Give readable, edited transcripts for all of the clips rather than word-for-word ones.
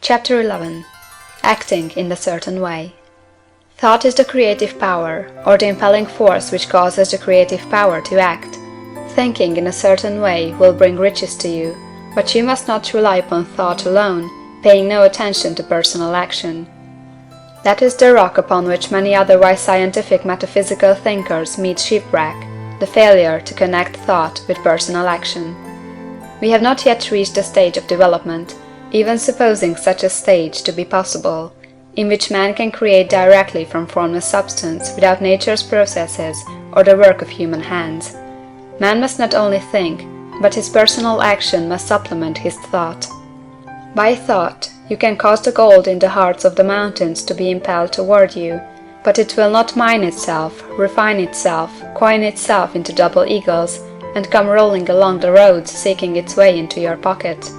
Chapter 11. Acting in a certain way. Thought is the creative power, or the impelling force which causes the creative power to act. Thinking in a certain way will bring riches to you, but you must not rely upon thought alone, paying no attention to personal action. That is the rock upon which many otherwise scientific metaphysical thinkers meet shipwreck, the failure to connect thought with personal action. We have not yet reached the stage of development, even supposing such a stage to be possible, in which man can create directly from formless substance without nature's processes or the work of human hands. Man must not only think, but his personal action must supplement his thought. By thought, you can cause the gold in the hearts of the mountains to be impelled toward you, but it will not mine itself, refine itself, coin itself into double eagles, and come rolling along the roads seeking its way into your pocket.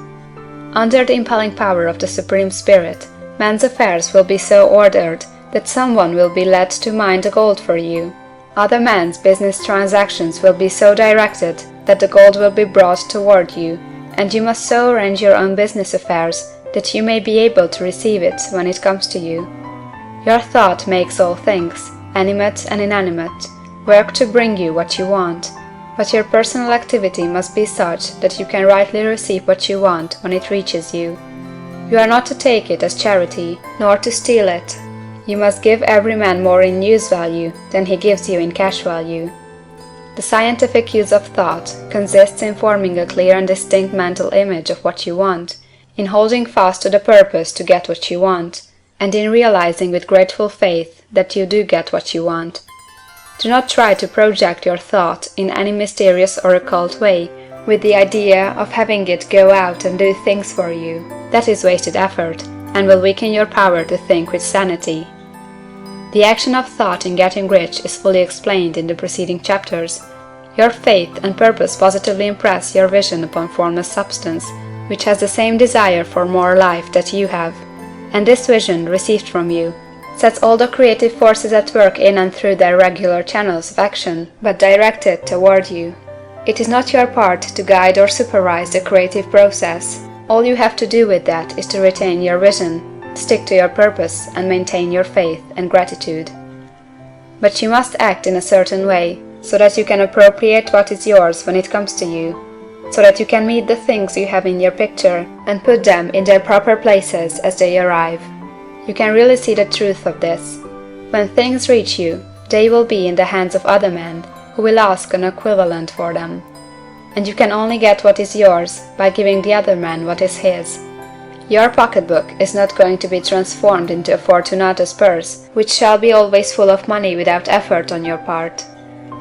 Under the impelling power of the Supreme Spirit, man's affairs will be so ordered that someone will be led to mine the gold for you. Other men's business transactions will be so directed that the gold will be brought toward you, and you must so arrange your own business affairs that you may be able to receive it when it comes to you. Your thought makes all things, animate and inanimate, work to bring you what you want. But your personal activity must be such that you can rightly receive what you want when it reaches you. You are not to take it as charity, nor to steal it. You must give every man more in use value than he gives you in cash value. The scientific use of thought consists in forming a clear and distinct mental image of what you want, in holding fast to the purpose to get what you want, and in realizing with grateful faith that you do get what you want. Do not try to project your thought in any mysterious or occult way, with the idea of having it go out and do things for you. That is wasted effort, and will weaken your power to think with sanity. The action of thought in getting rich is fully explained in the preceding chapters. Your faith and purpose positively impress your vision upon formless substance, which has the same desire for more life that you have, and this vision, received from you, sets all the creative forces at work in and through their regular channels of action, but directed toward you. It is not your part to guide or supervise the creative process. All you have to do with that is to retain your vision, stick to your purpose, and maintain your faith and gratitude. But you must act in a certain way, so that you can appropriate what is yours when it comes to you, so that you can meet the things you have in your picture, and put them in their proper places as they arrive. You can really see the truth of this. When things reach you, they will be in the hands of other men, who will ask an equivalent for them. And you can only get what is yours by giving the other man what is his. Your pocketbook is not going to be transformed into a Fortunatus purse, which shall be always full of money without effort on your part.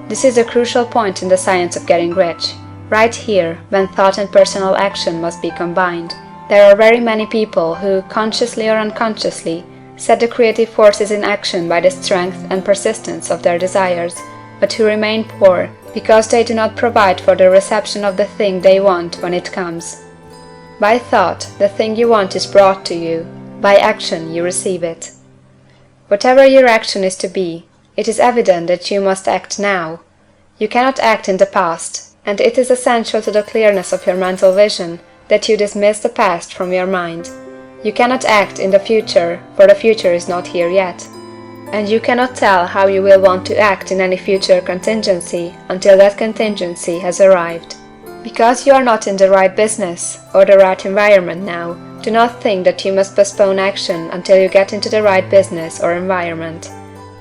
This is a crucial point in the science of getting rich. Right here, when thought and personal action must be combined, there are very many people who, consciously or unconsciously, set the creative forces in action by the strength and persistence of their desires, but who remain poor because they do not provide for the reception of the thing they want when it comes. By thought, the thing you want is brought to you. By action, you receive it. Whatever your action is to be, it is evident that you must act now. You cannot act in the past, and it is essential to the clearness of your mental vision that you dismiss the past from your mind. You cannot act in the future, for the future is not here yet. And you cannot tell how you will want to act in any future contingency until that contingency has arrived. Because you are not in the right business or the right environment now, do not think that you must postpone action until you get into the right business or environment.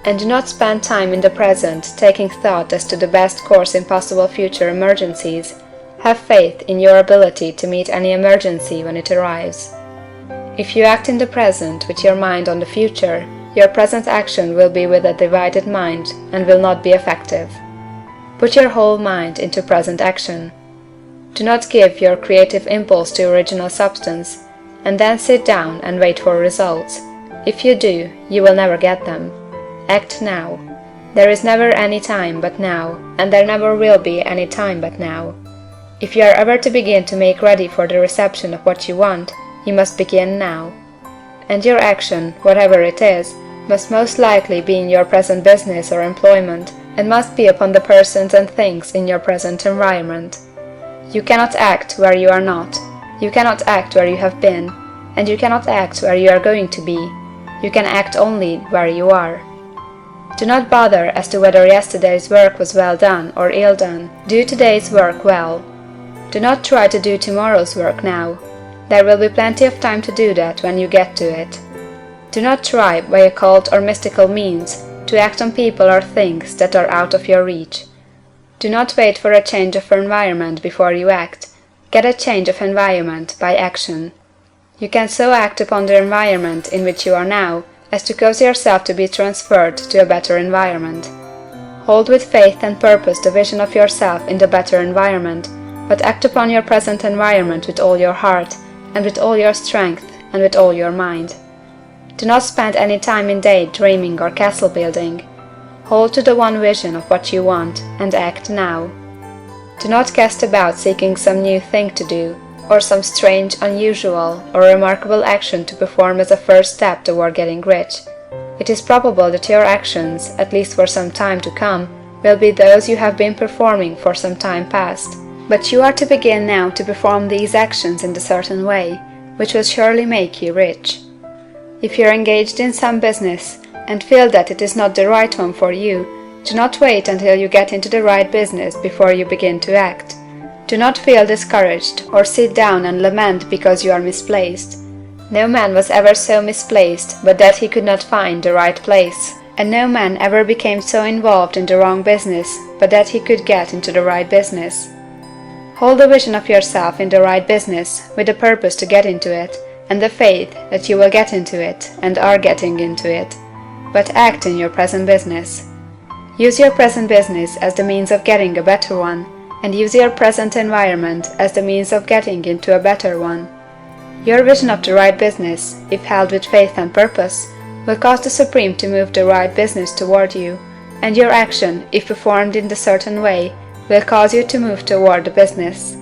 And do not spend time in the present taking thought as to the best course in possible future emergencies. Have faith in your ability to meet any emergency when it arrives. If you act in the present with your mind on the future, your present action will be with a divided mind and will not be effective. Put your whole mind into present action. Do not give your creative impulse to original substance, and then sit down and wait for results. If you do, you will never get them. Act now. There is never any time but now, and there never will be any time but now. If you are ever to begin to make ready for the reception of what you want, you must begin now. And your action, whatever it is, must most likely be in your present business or employment, and must be upon the persons and things in your present environment. You cannot act where you are not. You cannot act where you have been. and you cannot act where you are going to be. You can act only where you are. Do not bother as to whether yesterday's work was well done or ill done. Do today's work well. Do not try to do tomorrow's work now. There will be plenty of time to do that when you get to it. Do not try, by occult or mystical means, to act on people or things that are out of your reach. Do not wait for a change of environment before you act. Get a change of environment by action. You can so act upon the environment in which you are now as to cause yourself to be transferred to a better environment. Hold with faith and purpose the vision of yourself in the better environment, but act upon your present environment with all your heart, and with all your strength, and with all your mind. Do not spend any time in daydreaming or castle building. Hold to the one vision of what you want, and act now. Do not cast about seeking some new thing to do, or some strange, unusual, or remarkable action to perform as a first step toward getting rich. It is probable that your actions, at least for some time to come, will be those you have been performing for some time past. But you are to begin now to perform these actions in a certain way, which will surely make you rich. If you are engaged in some business, and feel that it is not the right one for you, do not wait until you get into the right business before you begin to act. Do not feel discouraged, or sit down and lament because you are misplaced. No man was ever so misplaced but that he could not find the right place, and no man ever became so involved in the wrong business but that he could get into the right business. Hold the vision of yourself in the right business, with the purpose to get into it, and the faith that you will get into it, and are getting into it. But act in your present business. Use your present business as the means of getting a better one, and use your present environment as the means of getting into a better one. Your vision of the right business, if held with faith and purpose, will cause the Supreme to move the right business toward you, and your action, if performed in the certain way, will cause you to move toward the business.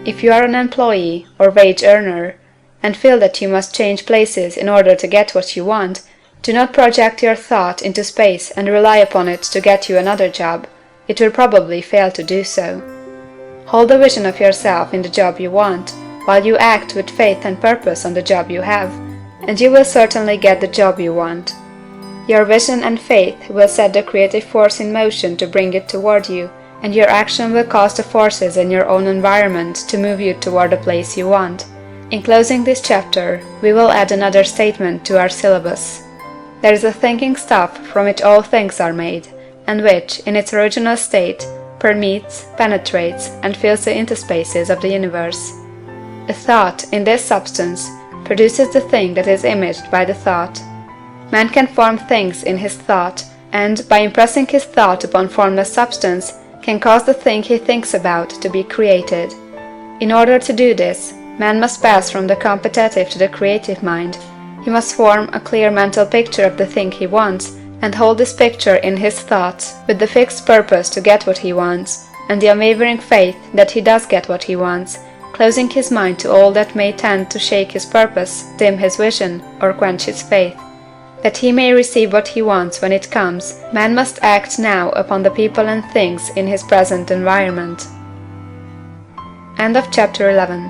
If you are an employee or wage earner, and feel that you must change places in order to get what you want, do not project your thought into space and rely upon it to get you another job. It will probably fail to do so. Hold the vision of yourself in the job you want, while you act with faith and purpose on the job you have, and you will certainly get the job you want. Your vision and faith will set the creative force in motion to bring it toward you, and your action will cause the forces in your own environment to move you toward the place you want. In closing this chapter, we will add another statement to our syllabus. There is a thinking stuff from which all things are made, and which, in its original state, permeates, penetrates, and fills the interspaces of the universe. A thought, in this substance, produces the thing that is imaged by the thought. Man can form things in his thought, and, by impressing his thought upon formless substance, can cause the thing he thinks about to be created. In order to do this, man must pass from the competitive to the creative mind. He must form a clear mental picture of the thing he wants, and hold this picture in his thoughts, with the fixed purpose to get what he wants, and the unwavering faith that he does get what he wants, closing his mind to all that may tend to shake his purpose, dim his vision, or quench his faith. That he may receive what he wants when it comes, man must act now upon the people and things in his present environment. End of chapter 11.